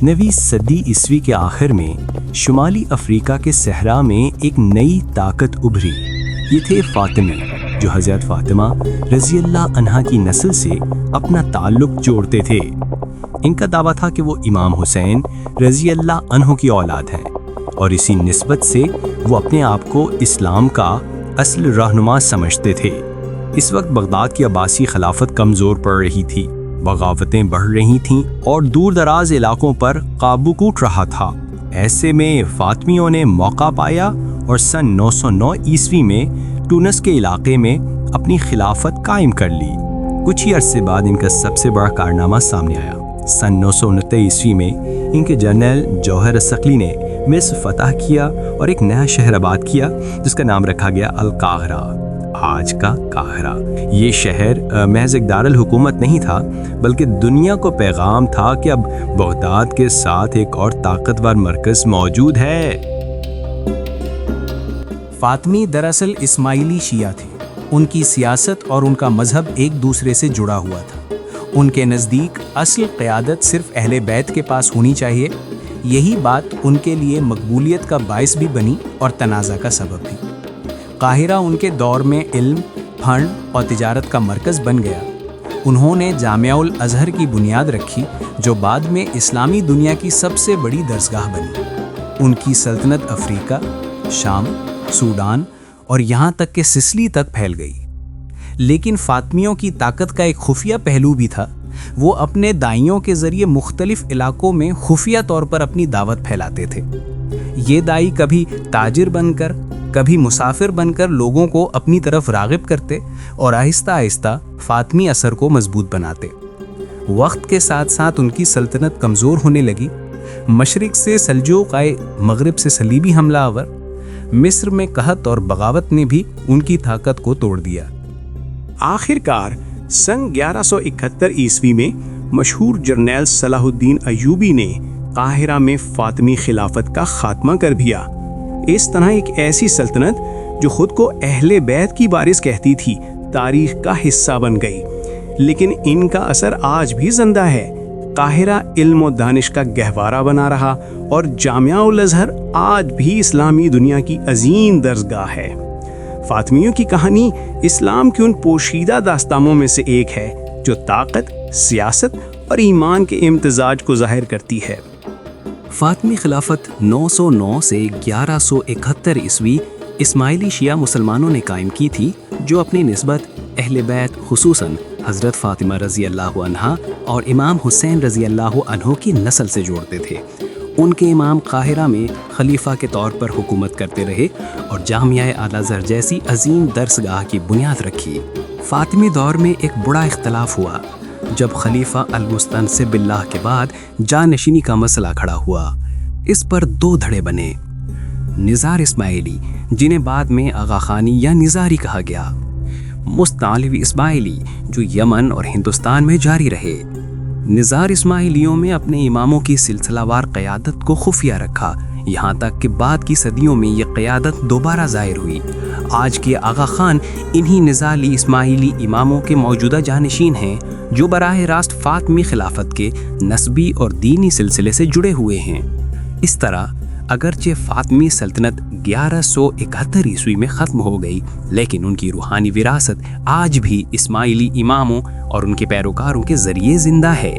نویں صدی عیسوی کے آخر میں شمالی افریقہ کے صحرا میں ایک نئی طاقت ابھری۔ یہ تھے فاطمی، جو حضرت فاطمہ رضی اللہ عنہا کی نسل سے اپنا تعلق جوڑتے تھے۔ ان کا دعویٰ تھا کہ وہ امام حسین رضی اللہ عنہ کی اولاد ہیں، اور اسی نسبت سے وہ اپنے آپ کو اسلام کا اصل رہنما سمجھتے تھے۔ اس وقت بغداد کی عباسی خلافت کمزور پڑ رہی تھی، بغاوتیں بڑھ رہی تھیں اور دور دراز علاقوں پر قابو ٹوٹ رہا تھا۔ ایسے میں فاطمیوں نے موقع پایا اور سن 909 عیسوی میں ٹونس کے علاقے میں اپنی خلافت قائم کر لی۔ کچھ ہی عرصے بعد ان کا سب سے بڑا کارنامہ سامنے آیا۔ سن 969 عیسوی میں ان کے جنرل جوہر الثقلی نے مصر فتح کیا اور ایک نیا شہر آباد کیا جس کا نام رکھا گیا القاہرہ، آج کا قاہرہ۔ یہ شہر محض ایک دارالحکومت نہیں تھا، بلکہ دنیا کو پیغام تھا کہ اب بغداد کے ساتھ ایک اور طاقتور مرکز موجود ہے۔ فاطمی دراصل اسماعیلی شیعہ تھے۔ ان کی سیاست اور ان کا مذہب ایک دوسرے سے جڑا ہوا تھا۔ ان کے نزدیک اصل قیادت صرف اہل بیت کے پاس ہونی چاہیے۔ یہی بات ان کے لیے مقبولیت کا باعث بھی بنی اور تنازع کا سبب بھی۔ قاہرہ ان کے دور میں علم، فن اور تجارت کا مرکز بن گیا۔ انہوں نے جامعہ الازہر کی بنیاد رکھی، جو بعد میں اسلامی دنیا کی سب سے بڑی درسگاہ بنی۔ ان کی سلطنت افریقہ، شام، سوڈان اور یہاں تک کہ سسلی تک پھیل گئی۔ لیکن فاطمیوں کی طاقت کا ایک خفیہ پہلو بھی تھا۔ وہ اپنے دائیوں کے ذریعے مختلف علاقوں میں خفیہ طور پر اپنی دعوت پھیلاتے تھے۔ یہ دائی کبھی تاجر بن کر، کبھی مسافر بن کر لوگوں کو اپنی طرف راغب کرتے اور آہستہ آہستہ فاطمی اثر کو مضبوط بناتے۔ وقت کے ساتھ ساتھ ان کی سلطنت کمزور ہونے لگی۔ مشرق سے سلجوق آئے، مغرب سے صلیبی حملہ آور، مصر میں قحط اور بغاوت نے بھی ان کی طاقت کو توڑ دیا۔ آخر کار سن 1171 عیسوی میں مشہور جرنیل صلاح الدین ایوبی نے قاہرہ میں فاطمی خلافت کا خاتمہ کر دیا۔ اس طرح ایک ایسی سلطنت جو خود کو اہل بیت کی وارث کہتی تھی، تاریخ کا حصہ بن گئی۔ لیکن ان کا اثر آج بھی زندہ ہے۔ قاہرہ علم و دانش کا گہوارہ بنا رہا اور جامعہ الازہر آج بھی اسلامی دنیا کی عظیم درسگاہ ہے۔ فاطمیوں کی کہانی اسلام کے ان پوشیدہ داستانوں میں سے ایک ہے جو طاقت، سیاست اور ایمان کے امتزاج کو ظاہر کرتی ہے۔ فاطمی خلافت 909 سے 1171 عیسوی اسماعیلی شیعہ مسلمانوں نے قائم کی تھی، جو اپنی نسبت اہل بیت خصوصاً حضرت فاطمہ رضی اللہ عنہا اور امام حسین رضی اللہ عنہ کی نسل سے جوڑتے تھے۔ ان کے امام قاہرہ میں خلیفہ کے طور پر حکومت کرتے رہے اور جامعہ الازہر جیسی عظیم درسگاہ کی بنیاد رکھی۔ فاطمی دور میں ایک بڑا اختلاف ہوا جب خلیفہ المستنصب باللہ کے بعد جانشینی کا مسئلہ کھڑا ہوا۔ اس پر دو دھڑے بنے: نزار اسماعیلی، جنہیں بعد میں آغا خانی یا نزاری کہا گیا، مستعلوی اسماعیلی، جو یمن اور ہندوستان میں جاری رہے۔ نزار اسماعیلیوں میں اپنے اماموں کی سلسلہ وار قیادت کو خفیہ رکھا، یہاں تک کہ بعد کی صدیوں میں یہ قیادت دوبارہ ظاہر ہوئی۔ آج کے آغا خان انہی نزالی اسماعیلی اماموں کے موجودہ جانشین ہیں، جو براہ راست فاطمی خلافت کے نسبی اور دینی سلسلے سے جڑے ہوئے ہیں۔ اس طرح اگرچہ فاطمی سلطنت 1171 عیسوی میں ختم ہو گئی، لیکن ان کی روحانی وراثت آج بھی اسماعیلی اماموں اور ان کے پیروکاروں کے ذریعے زندہ ہے۔